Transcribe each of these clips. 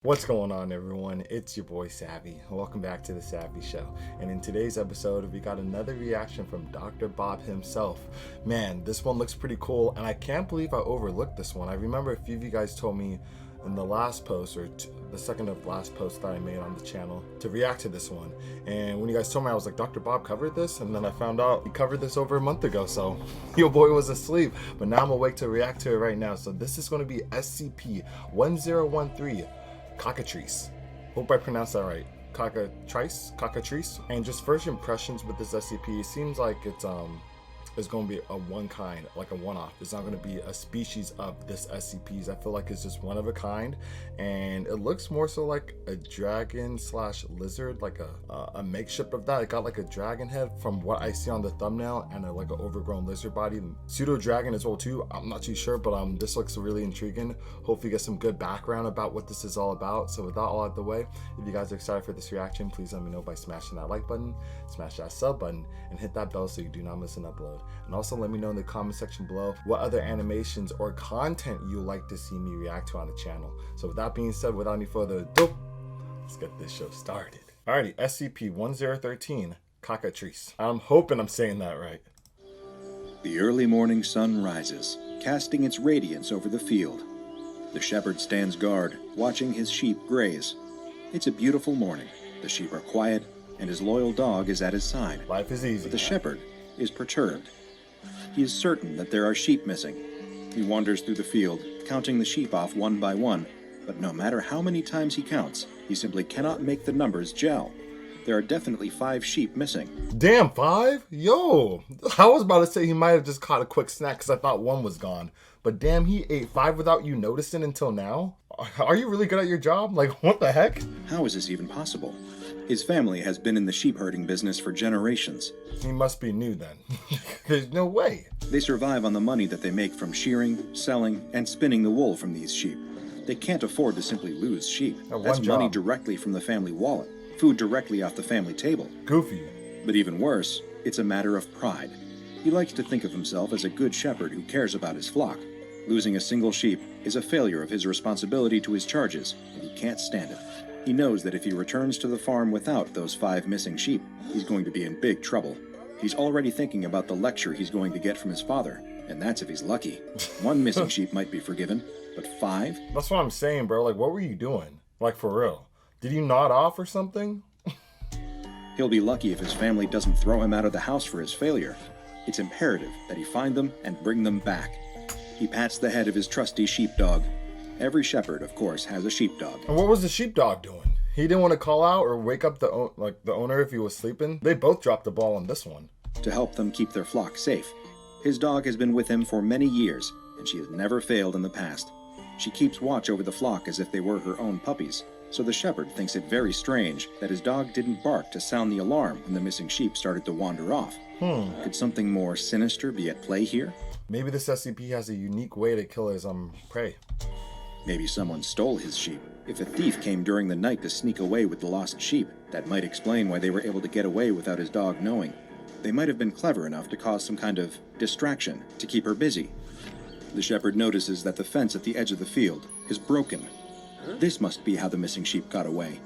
What's going on, everyone? It's your boy Savvy. Welcome back to the Savvy Show. And in today's episode, we got another reaction from Dr. Bob himself. Man, this one looks pretty cool, and I can't believe I overlooked this one. I remember a few of you guys told me in the last post, or the second of last post that I made on the channel, to react to this one. And when you guys told me, I was like, Dr. Bob covered this? And then I found out he covered this over a month ago, so your boy was asleep. But now I'm awake to react to it right now. So this is going to be SCP-1013 Cockatrice. Hope I pronounced that right. Cockatrice. And just first impressions with this SCP, it seems like it's going to be a one kind, like a one-off. It's not going to be a species of this SCPs. I feel like it's just one of a kind, and it looks more so like a dragon slash lizard, like a makeshift of that. It got like a dragon head from what I see on the thumbnail, and like an overgrown lizard body, pseudo dragon as well too. I'm not too sure, but this looks really intriguing. Hopefully get some good background about what this is all about. So with that all out the way, if you guys are excited for this reaction, please let me know by smashing that like button, smash that sub button, and hit that bell so you do not miss an upload. And also let me know in the comment section below what other animations or content you like to see me react to on the channel. So with that being said, without any further ado, let's get this show started. Alrighty, SCP-1013 Cockatrice. I'm hoping I'm saying that right. The early morning sun rises, casting its radiance over the field. The shepherd stands guard, watching his sheep graze. It's a beautiful morning. The sheep are quiet, and his loyal dog is at his side. Life is easy. But the shepherd is perturbed. He is certain that there are sheep missing. He wanders through the field, counting the sheep off one by one, but no matter how many times he counts, he simply cannot make the numbers gel. There are definitely 5 sheep missing. Damn, 5? Yo, I was about to say he might have just caught a quick snack because I thought 1 was gone. But damn, he ate 5 without you noticing until now? Are you really good at your job? Like, what the heck? How is this even possible? His family has been in the sheep herding business for generations. He must be new then. There's no way. They survive on the money that they make from shearing, selling, and spinning the wool from these sheep. They can't afford to simply lose sheep. That's money directly from the family wallet, food directly off the family table. Goofy. But even worse, it's a matter of pride. He likes to think of himself as a good shepherd who cares about his flock. Losing a single sheep is a failure of his responsibility to his charges, and he can't stand it. He knows that if he returns to the farm without those 5 missing sheep, he's going to be in big trouble. He's already thinking about the lecture he's going to get from his father, and that's if he's lucky. 1 missing sheep might be forgiven, but 5? That's what I'm saying, bro. Like, what were you doing? Like, for real? Did you nod off or something? He'll be lucky if his family doesn't throw him out of the house for his failure. It's imperative that he find them and bring them back. He pats the head of his trusty sheepdog. Every shepherd, of course, has a sheepdog. And what was the sheepdog doing? He didn't want to call out or wake up the owner if he was sleeping? They both dropped the ball on this one. To help them keep their flock safe. His dog has been with him for many years, and she has never failed in the past. She keeps watch over the flock as if they were her own puppies, so the shepherd thinks it very strange that his dog didn't bark to sound the alarm when the missing sheep started to wander off. Could something more sinister be at play here? Maybe this SCP has a unique way to kill his prey. Maybe someone stole his sheep. If a thief came during the night to sneak away with the lost sheep, that might explain why they were able to get away without his dog knowing. They might have been clever enough to cause some kind of distraction to keep her busy. The shepherd notices that the fence at the edge of the field is broken. This must be how the missing sheep got away.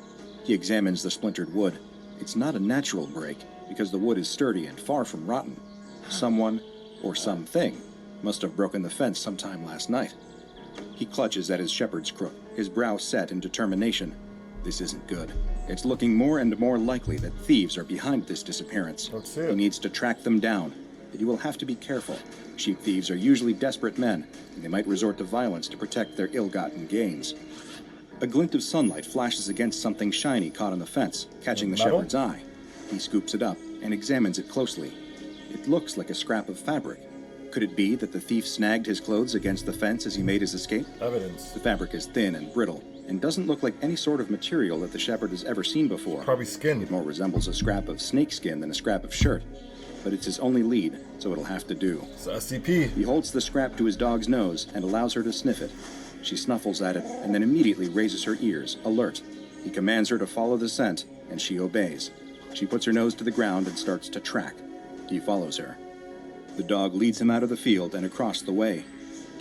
He examines the splintered wood. It's not a natural break, because the wood is sturdy and far from rotten. Someone, or something, must have broken the fence sometime last night. He clutches at his shepherd's crook, his brow set in determination. This isn't good. It's looking more and more likely that thieves are behind this disappearance. That's it. He needs to track them down, but he will have to be careful. Sheep thieves are usually desperate men, and they might resort to violence to protect their ill-gotten gains. A glint of sunlight flashes against something shiny caught on the fence, catching the shepherd's eye. He scoops it up and examines it closely. It looks like a scrap of fabric. Could it be that the thief snagged his clothes against the fence as he made his escape? Evidence. The fabric is thin and brittle, and doesn't look like any sort of material that the shepherd has ever seen before. Probably skin. It more resembles a scrap of snake skin than a scrap of shirt. But it's his only lead, so it'll have to do. It's SCP. He holds the scrap to his dog's nose and allows her to sniff it. She snuffles at it and then immediately raises her ears, alert. He commands her to follow the scent, and she obeys. She puts her nose to the ground and starts to track. He follows her. The dog leads him out of the field and across the way.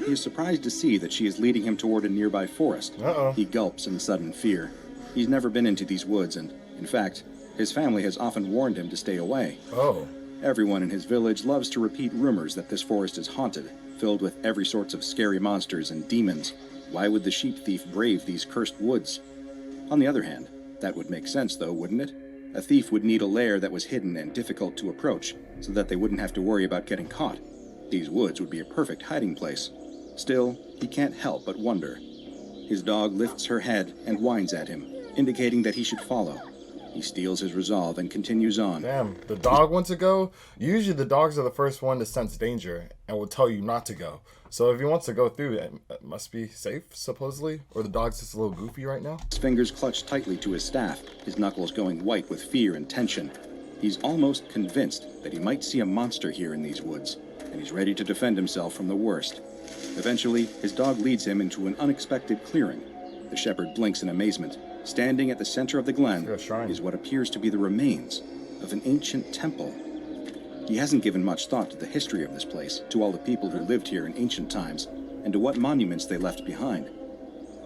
he is surprised to see that she is leading him toward a nearby forest. Uh-oh. He gulps in sudden fear. He's never been into these woods, and, in fact, his family has often warned him to stay away. Oh. Everyone in his village loves to repeat rumors that this forest is haunted, filled with every sorts of scary monsters and demons. Why would the sheep thief brave these cursed woods? On the other hand, that would make sense, though, wouldn't it? A thief would need a lair that was hidden and difficult to approach, so that they wouldn't have to worry about getting caught. These woods would be a perfect hiding place. Still, he can't help but wonder. His dog lifts her head and whines at him, indicating that he should follow. He steels his resolve and continues on. Damn, the dog wants to go? Usually the dogs are the first one to sense danger and will tell you not to go. So if he wants to go through, it must be safe, supposedly? Or the dog's just a little goofy right now? His fingers clutched tightly to his staff, his knuckles going white with fear and tension. He's almost convinced that he might see a monster here in these woods, and he's ready to defend himself from the worst. Eventually, his dog leads him into an unexpected clearing. The shepherd blinks in amazement. Standing at the center of the glen is what appears to be the remains of an ancient temple. He hasn't given much thought to the history of this place, to all the people who lived here in ancient times, and to what monuments they left behind.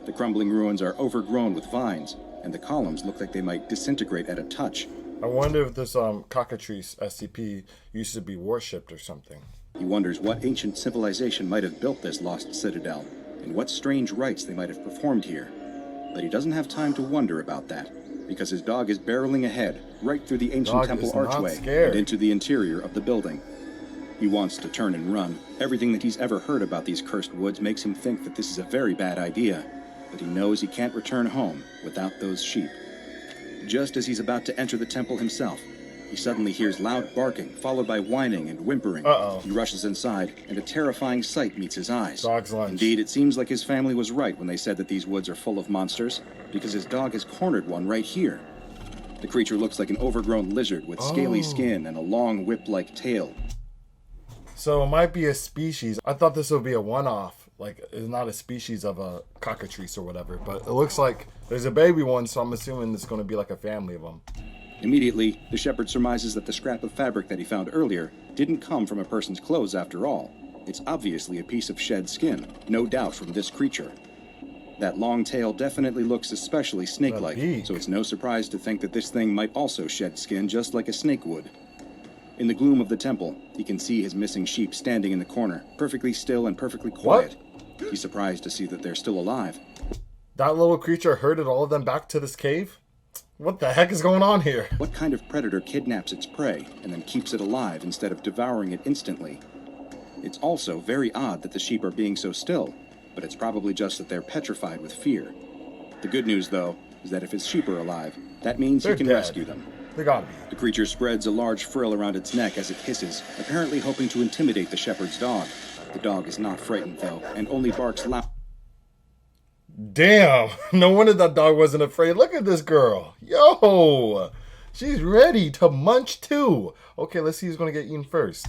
The crumbling ruins are overgrown with vines, and the columns look like they might disintegrate at a touch. I wonder if this Cockatrice SCP used to be worshipped or something. He wonders what ancient civilization might have built this lost citadel, and what strange rites they might have performed here. But he doesn't have time to wonder about that, because his dog is barreling ahead, right through the ancient temple archway and into the interior of the building. He wants to turn and run. Everything that he's ever heard about these cursed woods makes him think that this is a very bad idea, but he knows he can't return home without those sheep. Just as he's about to enter the temple himself, he suddenly hears loud barking, followed by whining and whimpering. Uh-oh. He rushes inside, and a terrifying sight meets his eyes. Dog's lunch. Indeed, it seems like his family was right when they said that these woods are full of monsters, because his dog has cornered one right here. The creature looks like an overgrown lizard with scaly skin and a long whip-like tail. So it might be a species. I thought this would be a one-off. Like, it's not a species of a cockatrice or whatever, but it looks like there's a baby one, so I'm assuming it's going to be like a family of them. Immediately, the shepherd surmises that the scrap of fabric that he found earlier didn't come from a person's clothes after all. It's obviously a piece of shed skin, no doubt from this creature. That long tail definitely looks especially snake-like, so it's no surprise to think that this thing might also shed skin just like a snake would. In the gloom of the temple, he can see his missing sheep standing in the corner, perfectly still and perfectly quiet. What? He's surprised to see that they're still alive. That little creature herded all of them back to this cave? What the heck is going on here? What kind of predator kidnaps its prey and then keeps it alive instead of devouring it instantly? It's also very odd that the sheep are being so still, but it's probably just that they're petrified with fear. The good news, though, is that if his sheep are alive, that means he can rescue them. They gotta be. The creature spreads a large frill around its neck as it hisses, apparently hoping to intimidate the shepherd's dog. The dog is not frightened, though, and only barks loud. Damn, no wonder that dog wasn't afraid. Look at this girl. Yo, she's ready to munch too. Okay, let's see who's gonna get eaten first.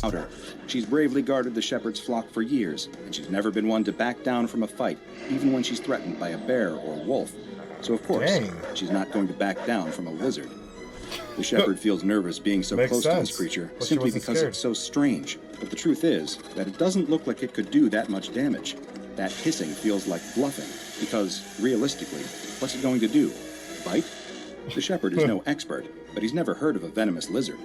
She's bravely guarded the shepherd's flock for years, and she's never been one to back down from a fight, even when she's threatened by a bear or a wolf. So of course, she's not going to back down from a lizard. The shepherd feels nervous being so close to this creature, simply because it's so strange. But the truth is that it doesn't look like it could do that much damage. That hissing feels like bluffing, because, realistically, what's it going to do? Bite? The shepherd is no expert, but he's never heard of a venomous lizard.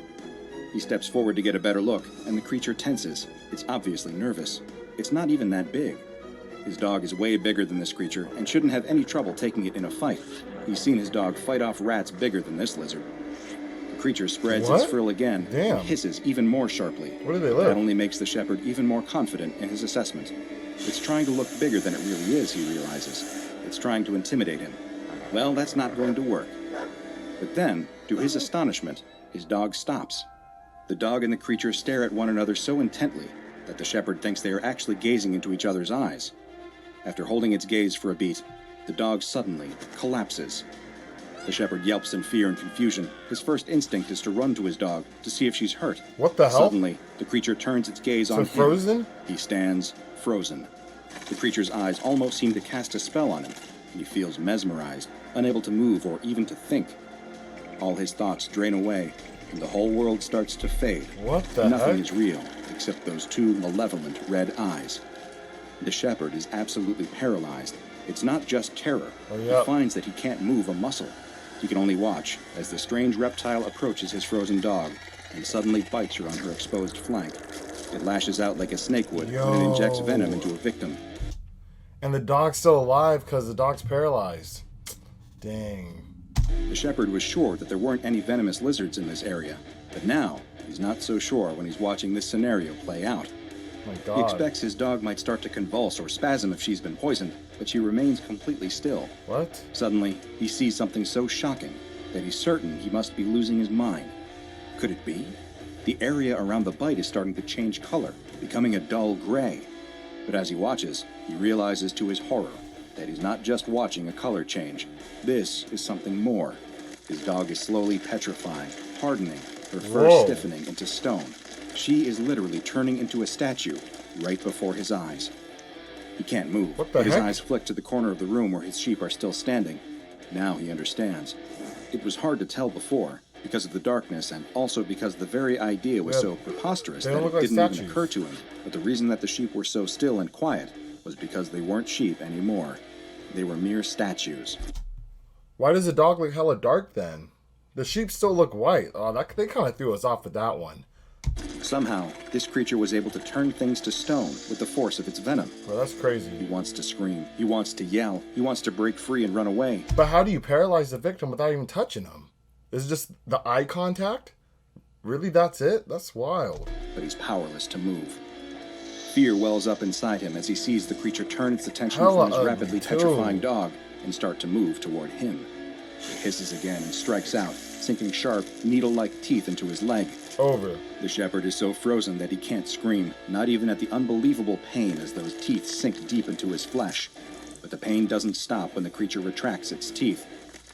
He steps forward to get a better look, and the creature tenses. It's obviously nervous. It's not even that big. His dog is way bigger than this creature, and shouldn't have any trouble taking it in a fight. He's seen his dog fight off rats bigger than this lizard. The creature spreads its frill again and hisses even more sharply. Where do they live? That only makes the shepherd even more confident in his assessment. It's trying to look bigger than it really is, he realizes. It's trying to intimidate him. Well, that's not going to work. But then, to his astonishment, his dog stops. The dog and the creature stare at one another so intently that the shepherd thinks they are actually gazing into each other's eyes. After holding its gaze for a beat, the dog suddenly collapses. The shepherd yelps in fear and confusion. His first instinct is to run to his dog to see if she's hurt. What the hell? Suddenly, the creature turns its gaze on him. Frozen? He stands frozen. The creature's eyes almost seem to cast a spell on him, and he feels mesmerized, unable to move or even to think. All his thoughts drain away, and the whole world starts to fade. What the Nothing heck? is real, except those two malevolent red eyes. The shepherd is absolutely paralyzed. It's not just terror. Oh, yeah. He finds that he can't move a muscle. He can only watch as the strange reptile approaches his frozen dog and suddenly bites her on her exposed flank. It lashes out like a snake would when it injects venom into a victim. And the dog's still alive because the dog's paralyzed. Dang. The shepherd was sure that there weren't any venomous lizards in this area, but now he's not so sure when he's watching this scenario play out. My God. He expects his dog might start to convulse or spasm if she's been poisoned, but she remains completely still. What? Suddenly, he sees something so shocking that he's certain he must be losing his mind. Could it be? The area around the bite is starting to change color, becoming a dull gray. But as he watches, he realizes to his horror that he's not just watching a color change. This is something more. His dog is slowly petrifying, hardening, her fur stiffening into stone. She is literally turning into a statue right before his eyes. He can't move, but his eyes flick to the corner of the room where his sheep are still standing. Now he understands. It was hard to tell before, because of the darkness and also because the very idea was so preposterous that it didn't even occur to him. But the reason that the sheep were so still and quiet was because they weren't sheep anymore. They were mere statues. Why does the dog look hella dark then? The sheep still look white. Oh, they kind of threw us off with that one. Somehow, this creature was able to turn things to stone with the force of its venom. Well, that's crazy. He wants to scream. He wants to yell. He wants to break free and run away. But how do you paralyze the victim without even touching him? Is it just the eye contact? Really, that's it? That's wild. But he's powerless to move. Fear wells up inside him as he sees the creature turn its attention from his rapidly petrifying dog and start to move toward him. It hisses again and strikes out, sinking sharp, needle-like teeth into his leg. Over. The shepherd is so frozen that he can't scream, not even at the unbelievable pain as those teeth sink deep into his flesh. But the pain doesn't stop when the creature retracts its teeth.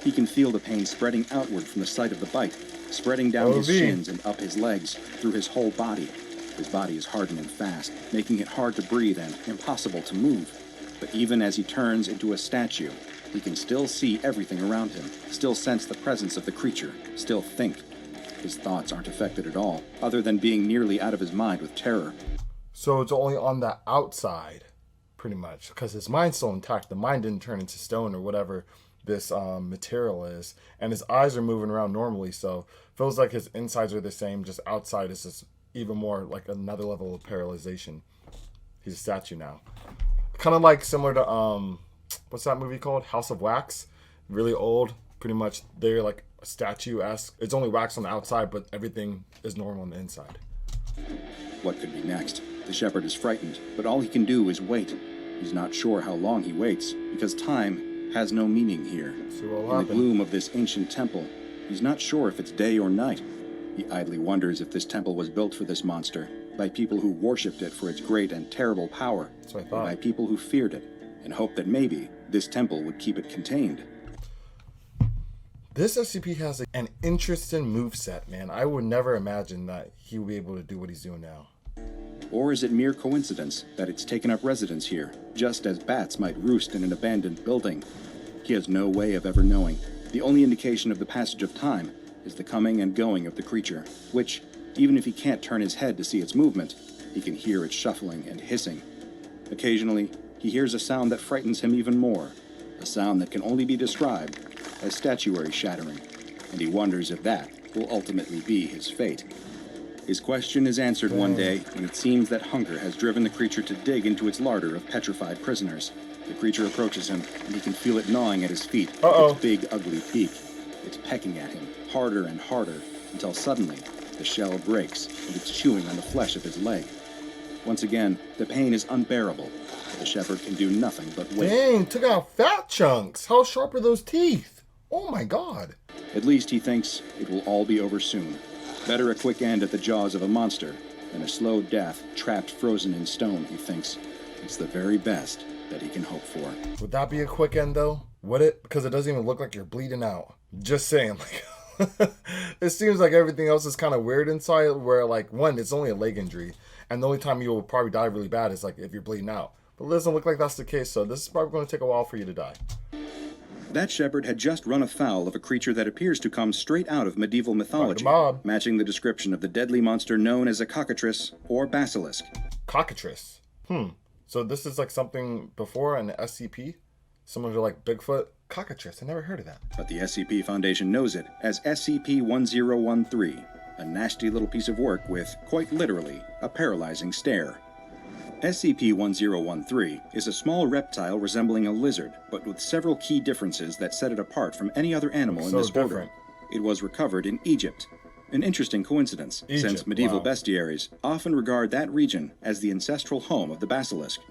He can feel the pain spreading outward from the site of the bite, spreading down his shins and up his legs, through his whole body. His body is hardening fast, making it hard to breathe and impossible to move. But even as he turns into a statue, he can still see everything around him, still sense the presence of the creature, still think. His thoughts aren't affected at all, other than being nearly out of his mind with terror. So it's only on the outside, pretty much, because his mind's still intact. The mind didn't turn into stone or whatever this material is, and his eyes are moving around normally, so feels like his insides are the same, just outside is just even more like another level of paralyzation. He's a statue now. Kind of like similar to what's that movie called? House of Wax. Really old. Pretty much they're like a statue-esque. It's only wax on the outside, but everything is normal on the inside. What could be next? The shepherd is frightened, but all he can do is wait. He's not sure how long he waits, because time has no meaning here. In the gloom of this ancient temple, he's not sure if it's day or night. He idly wonders if this temple was built for this monster, by people who worshipped it for its great and terrible power, or by people who feared it, and hoped that maybe this temple would keep it contained. This SCP has an interesting moveset, man. I would never imagine that he would be able to do what he's doing now. Or is it mere coincidence that it's taken up residence here, just as bats might roost in an abandoned building? He has no way of ever knowing. The only indication of the passage of time is the coming and going of the creature, which, even if he can't turn his head to see its movement, he can hear its shuffling and hissing. Occasionally, he hears a sound that frightens him even more, a sound that can only be described as statuary shattering, and he wonders if that will ultimately be his fate. His question is answered one day when it seems that hunger has driven the creature to dig into its larder of petrified prisoners. The creature approaches him, and he can feel it gnawing at his feet with its big, ugly beak. It's pecking at him, harder and harder, until suddenly the shell breaks, and it's chewing on the flesh of his leg. Once again, the pain is unbearable. The shepherd can do nothing but wait. Dang, took out fat chunks. How sharp are those teeth? Oh my God. At least he thinks it will all be over soon. Better a quick end at the jaws of a monster than a slow death trapped frozen in stone, he thinks. It's the very best that he can hope for. Would that be a quick end though? Would it? Because it doesn't even look like you're bleeding out. Just saying, like, it seems like everything else is kind of weird inside, where like, one, it's only a leg injury, and the only time you will probably die really bad is like if you're bleeding out. But it doesn't look like that's the case, so this is probably going to take a while for you to die. That shepherd had just run afoul of a creature that appears to come straight out of medieval mythology, matching the description of the deadly monster known as a cockatrice or basilisk. Cockatrice. So this is like something before an SCP? Similar to like Bigfoot? Cockatrice, I never heard of that. But the SCP Foundation knows it as SCP-1013, a nasty little piece of work with, quite literally, a paralyzing stare. SCP-1013 is a small reptile resembling a lizard, but with several key differences that set it apart from any other animal in this order. It was recovered in Egypt. An interesting coincidence, since medieval bestiaries often regard that region as the ancestral home of the basilisk.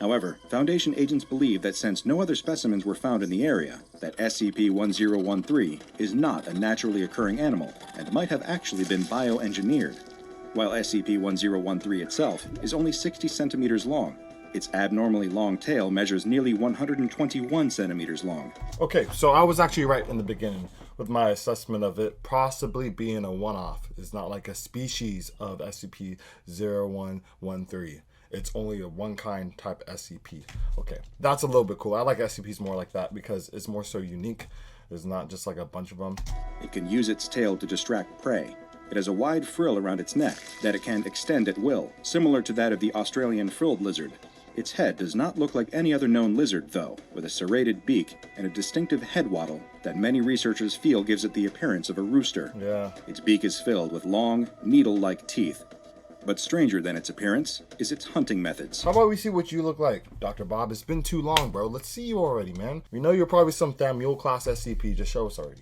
However, Foundation agents believe that since no other specimens were found in the area, that SCP-1013 is not a naturally occurring animal and might have actually been bioengineered. While SCP-1013 itself is only 60 centimeters long, its abnormally long tail measures nearly 121 centimeters long. Okay, so I was actually right in the beginning with my assessment of it possibly being a one-off. It's not like a species of SCP-0113. It's only a one-kind type SCP. Okay, that's a little bit cool. I like SCPs more like that because it's more so unique. There's not just like a bunch of them. It can use its tail to distract prey. It has a wide frill around its neck that it can extend at will, similar to that of the Australian frilled lizard. Its head does not look like any other known lizard, though, with a serrated beak and a distinctive head waddle that many researchers feel gives it the appearance of a rooster. Yeah. Its beak is filled with long, needle-like teeth. But stranger than its appearance is its hunting methods. How about we see what you look like, Dr. Bob? It's been too long, bro. Let's see you already, man. We know you're probably some damn mule-class SCP. Just show us already.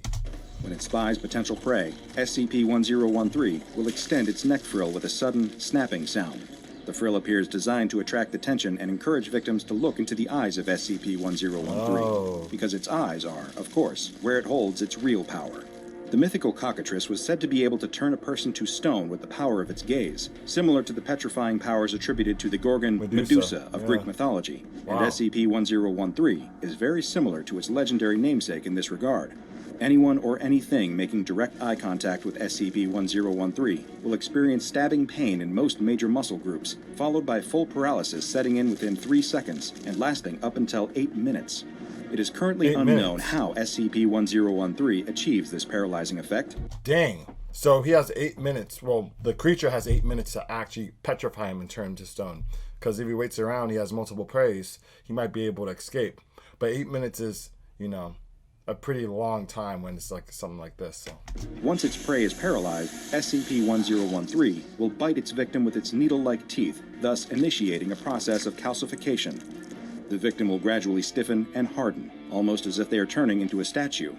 When it spies potential prey, SCP-1013 will extend its neck frill with a sudden, snapping sound. The frill appears designed to attract attention and encourage victims to look into the eyes of SCP-1013, because its eyes are, of course, where it holds its real power. The mythical Cockatrice was said to be able to turn a person to stone with the power of its gaze, similar to the petrifying powers attributed to the Gorgon Medusa of Greek mythology, and SCP-1013 is very similar to its legendary namesake in this regard. Anyone or anything making direct eye contact with SCP-1013 will experience stabbing pain in most major muscle groups, followed by full paralysis setting in within 3 seconds and lasting up until 8 minutes. It is currently unknown how SCP-1013 achieves this paralyzing effect. Dang. So he has 8 minutes. Well, the creature has 8 minutes to actually petrify him and turn him to stone. Because if he waits around, he has multiple preys, he might be able to escape. But 8 minutes is, a pretty long time when it's like something like this. So once its prey is paralyzed, SCP-1013 will bite its victim with its needle-like teeth, thus initiating a process of calcification. The victim will gradually stiffen and harden, almost as if they are turning into a statue.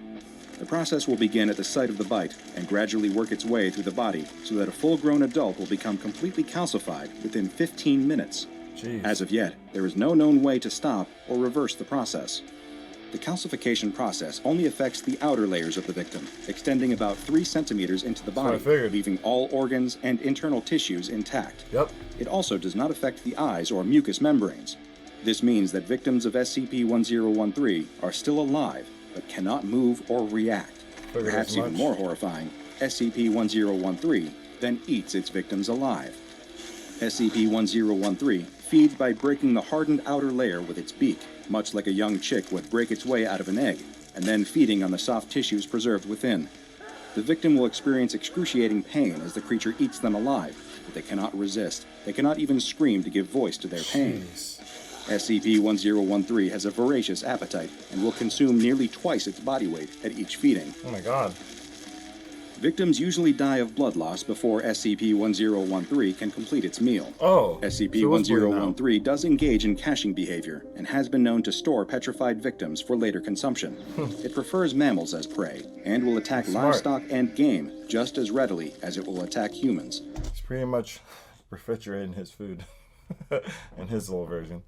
The process will begin at the site of the bite and gradually work its way through the body so that a full-grown adult will become completely calcified within 15 minutes. Jeez. As of yet, there is no known way to stop or reverse the process. The calcification process only affects the outer layers of the victim, extending about 3 centimeters into the body, leaving all organs and internal tissues intact. Yep. It also does not affect the eyes or mucous membranes. This means that victims of SCP-1013 are still alive, but cannot move or react. Perhaps even more horrifying, SCP-1013 then eats its victims alive. SCP-1013 feeds by breaking the hardened outer layer with its beak, much like a young chick would break its way out of an egg, and then feeding on the soft tissues preserved within. The victim will experience excruciating pain as the creature eats them alive, but they cannot resist. They cannot even scream to give voice to their pain. SCP-1013 has a voracious appetite and will consume nearly twice its body weight at each feeding. Oh my god. Victims usually die of blood loss before SCP-1013 can complete its meal. SCP-1013 does engage in caching behavior and has been known to store petrified victims for later consumption. It prefers mammals as prey and will attack livestock and game just as readily as it will attack humans. It's pretty much refrigerating his food in his little version.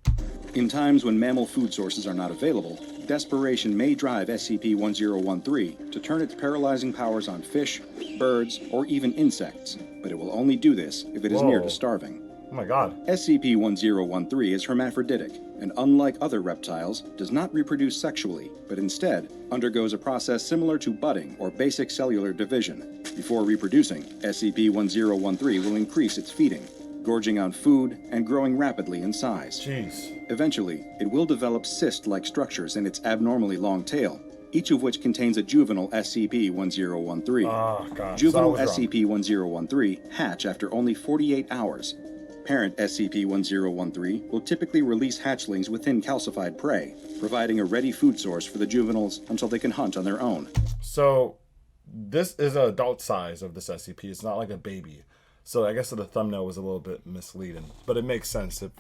In times when mammal food sources are not available, desperation may drive SCP-1013 to turn its paralyzing powers on fish, birds, or even insects, but it will only do this if it is near to starving. Oh my god. SCP-1013 is hermaphroditic, and unlike other reptiles, does not reproduce sexually, but instead undergoes a process similar to budding or basic cellular division. Before reproducing, SCP-1013 will increase its feeding, gorging on food and growing rapidly in size. Jeez. Eventually, it will develop cyst-like structures in its abnormally long tail, each of which contains a juvenile SCP-1013. Oh, God. Juvenile SCP-1013 hatch after only 48 hours. Parent SCP-1013 will typically release hatchlings within calcified prey, providing a ready food source for the juveniles until they can hunt on their own. So this is an adult size of this SCP. It's not like a baby. So I guess the thumbnail was a little bit misleading, but it makes sense if,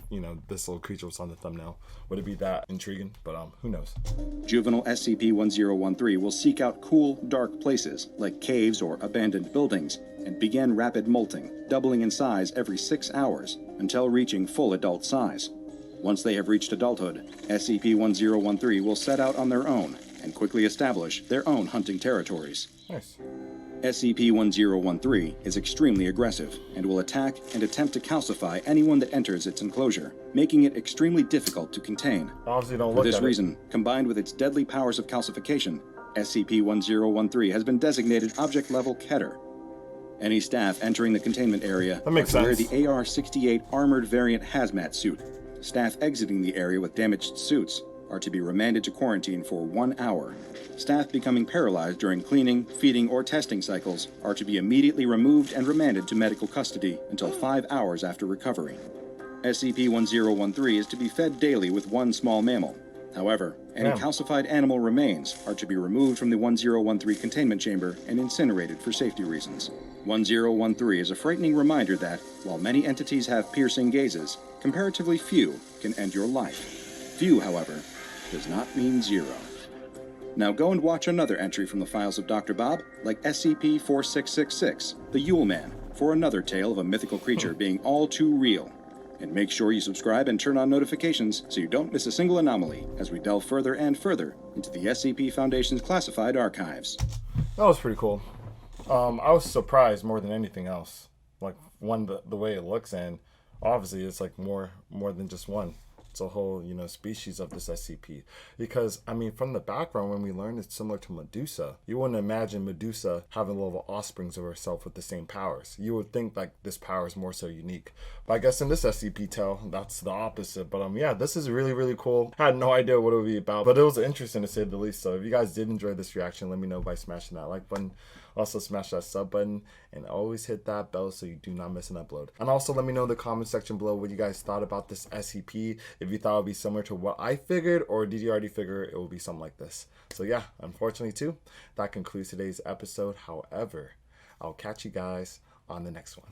this little creature was on the thumbnail. Would it be that intriguing? But who knows? Juvenile SCP-1013 will seek out cool, dark places, like caves or abandoned buildings, and begin rapid molting, doubling in size every 6 hours, until reaching full adult size. Once they have reached adulthood, SCP-1013 will set out on their own, and quickly establish their own hunting territories. Nice. SCP-1013 is extremely aggressive and will attack and attempt to calcify anyone that enters its enclosure, making it extremely difficult to contain. Obviously don't For look this at it. reason, combined with its deadly powers of calcification, SCP-1013 has been designated Object-Level Keter. Any staff entering the containment area That makes wear sense. the AR-68 Armored Variant Hazmat Suit. Staff exiting the area with damaged suits are to be remanded to quarantine for 1 hour. Staff becoming paralyzed during cleaning, feeding, or testing cycles are to be immediately removed and remanded to medical custody until 5 hours after recovery. SCP-1013 is to be fed daily with one small mammal. However, any Damn. calcified animal remains are to be removed from the 1013 containment chamber and incinerated for safety reasons. 1013 is a frightening reminder that, while many entities have piercing gazes, comparatively few can end your life. Few, however, does not mean zero. Now go and watch another entry from the files of Dr. Bob, like SCP-4666, the Yule Man, for another tale of a mythical creature being all too real. And make sure you subscribe and turn on notifications so you don't miss a single anomaly as we delve further and further into the SCP Foundation's classified archives. That was pretty cool. I was surprised more than anything else. Like, the way it looks, and obviously it's like more than just one. It's a whole, species of this SCP. Because, from the background, when we learned it's similar to Medusa, you wouldn't imagine Medusa having little offsprings of herself with the same powers. You would think, like, this power is more so unique. But I guess in this SCP tale, that's the opposite. But, yeah, this is really, really cool. I had no idea what it would be about, but it was interesting to say the least. So if you guys did enjoy this reaction, let me know by smashing that like button. Also smash that sub button and always hit that bell so you do not miss an upload. And also let me know in the comment section below what you guys thought about this SCP. If you thought it would be similar to what I figured, or did you already figure it would be something like this? So yeah, unfortunately too, that concludes today's episode. However, I'll catch you guys on the next one.